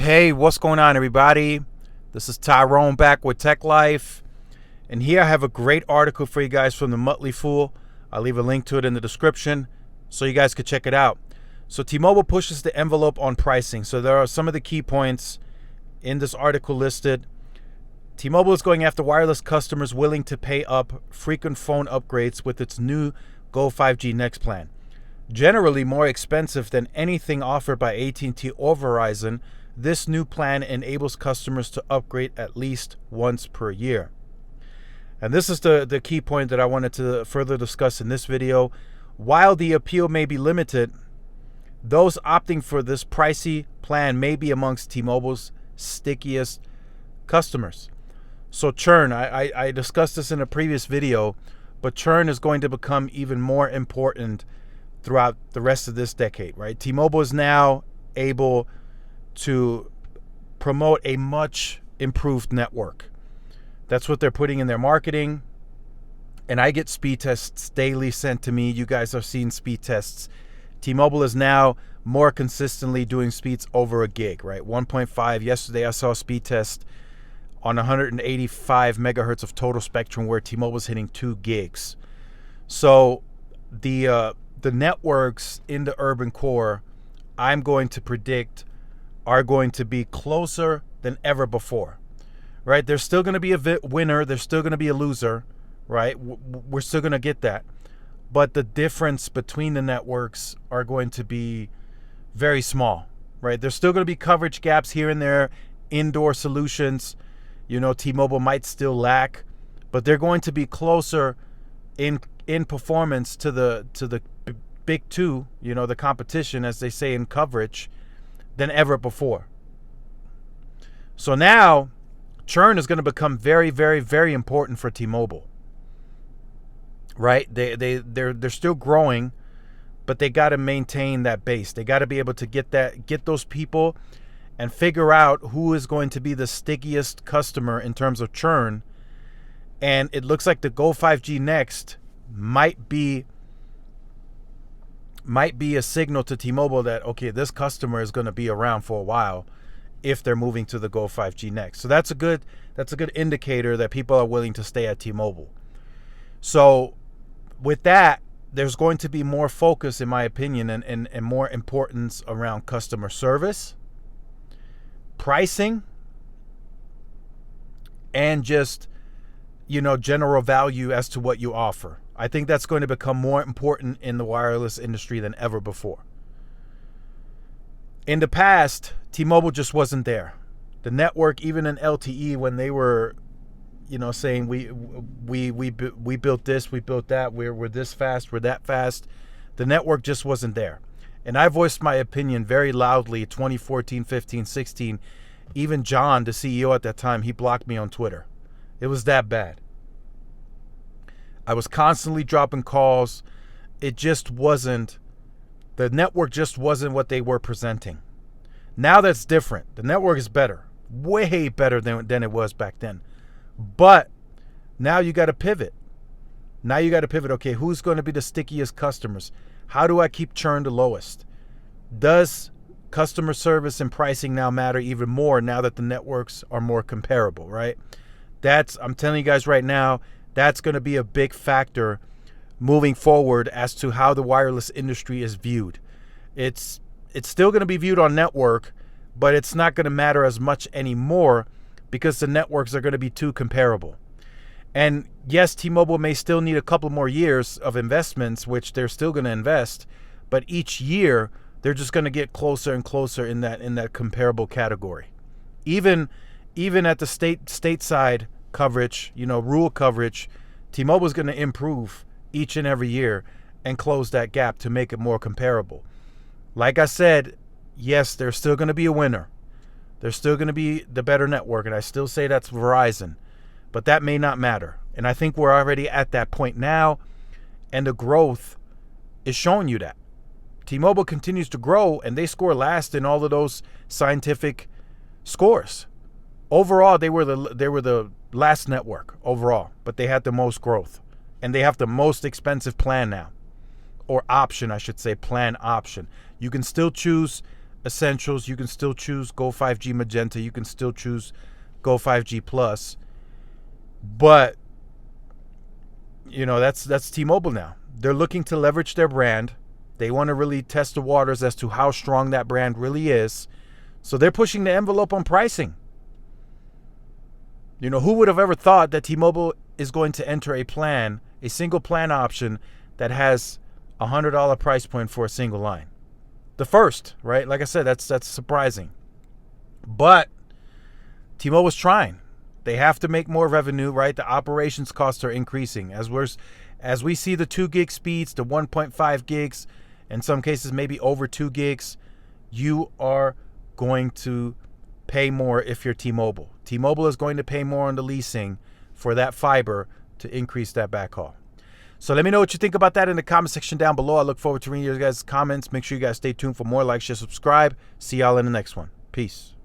Hey, what's going on, everybody? This is Tyrone back with Tech Life. And here I have a great article for you guys from the Motley Fool. I'll leave a link to it in the description so you guys could check it out. So T-Mobile pushes the envelope on pricing. So there are some of the key points in this article listed. T-Mobile is going after wireless customers willing to pay up frequent phone upgrades with its new Go 5G Next plan. Generally more expensive than anything offered by AT&T or Verizon, this new plan enables customers to upgrade at least once per year. And this is the key point that I wanted to further discuss in this video. While the appeal may be limited, those opting for this pricey plan may be amongst T-Mobile's stickiest customers. So churn, I discussed this in a previous video, but churn is going to become even more important throughout the rest of this decade, right? T-Mobile is now able to promote a much improved network. That's what they're putting in their marketing. And I get speed tests daily sent to me. You guys are seeing speed tests. T-Mobile is now more consistently doing speeds over a gig, right? 1.5. Yesterday I saw a speed test on 185 megahertz of total spectrum where T-Mobile is hitting 2 gigs. So the networks in the urban core, I'm going to predict, are going to be closer than ever before, right? There's still going to be a winner. There's still going to be a loser, right? We're still going to get that. But the difference between the networks are going to be very small, right? There's still going to be coverage gaps here and there, indoor solutions. You know, T-Mobile might still lack, but they're going to be closer in performance to the big two, you know, the competition, as they say in coverage, than ever before. So now churn is going to become very, very, very important for T-Mobile. Right? They're still growing, but they got to maintain that base. They got to be able to get those people and figure out who is going to be the stickiest customer in terms of churn. And it looks like the Go 5G Next might be a signal to T-Mobile that, okay, this customer is going to be around for a while if they're moving to the Go 5G Next. So that's a good indicator that people are willing to stay at T-Mobile. So with that, there's going to be more focus, in my opinion, and more importance around customer service, pricing, and just, you know, general value as to what you offer. I think that's going to become more important in the wireless industry than ever before. In the past, T-Mobile just wasn't there. The network, even in LTE, when they were, you know, saying we built this, we built that, we're this fast, we're that fast, the network just wasn't there. And I voiced my opinion very loudly 2014, 15, 16. Even John, the CEO at that time, he blocked me on Twitter. It was that bad. I was constantly dropping calls. It just wasn't, the network just wasn't what they were presenting. Now that's different. The network is better, way better than it was back then. But now you got to pivot. Now you got to pivot. Okay, who's going to be the stickiest customers? How do I keep churn the lowest? Does customer service and pricing now matter even more now that the networks are more comparable, right? I'm telling you guys right now, that's going to be a big factor moving forward as to how the wireless industry is viewed. It's still going to be viewed on network, but it's not going to matter as much anymore because the networks are going to be too comparable. And yes, T-Mobile may still need a couple more years of investments, which they're still going to invest, but each year they're just going to get closer and closer in that comparable category. Even at the stateside coverage, you know, rural coverage, T-Mobile is going to improve each and every year and close that gap to make it more comparable. Like I said, yes, there's still going to be a winner. There's still going to be the better network, and I still say that's Verizon, but that may not matter. And I think we're already at that point now, and the growth is showing you that. T-Mobile continues to grow, and they score last in all of those scientific scores. Overall, they were the last network overall, but they had the most growth, and they have the most expensive plan now, or option, I should say, plan option. You can still choose Essentials, you can still choose Go 5G Magenta. You can still choose Go 5G Plus. But, that's T-Mobile now. They're looking to leverage their brand. They want to really test the waters as to how strong that brand really is. So they're pushing the envelope on pricing. Who would have ever thought that T-Mobile is going to enter a single plan option that has a $100 price point for a single line? The first, right? Like I said, that's surprising. But T-Mobile's trying. They have to make more revenue, right? The operations costs are increasing. As we see the 2 gig speeds, the 1.5 gigs, in some cases maybe over 2 gigs, you are going to pay more if you're T-Mobile. T-Mobile is going to pay more on the leasing for that fiber to increase that backhaul. So let me know what you think about that in the comment section down below. I look forward to reading your guys' comments. Make sure you guys stay tuned for more. Like, share, subscribe. See y'all in the next one. Peace.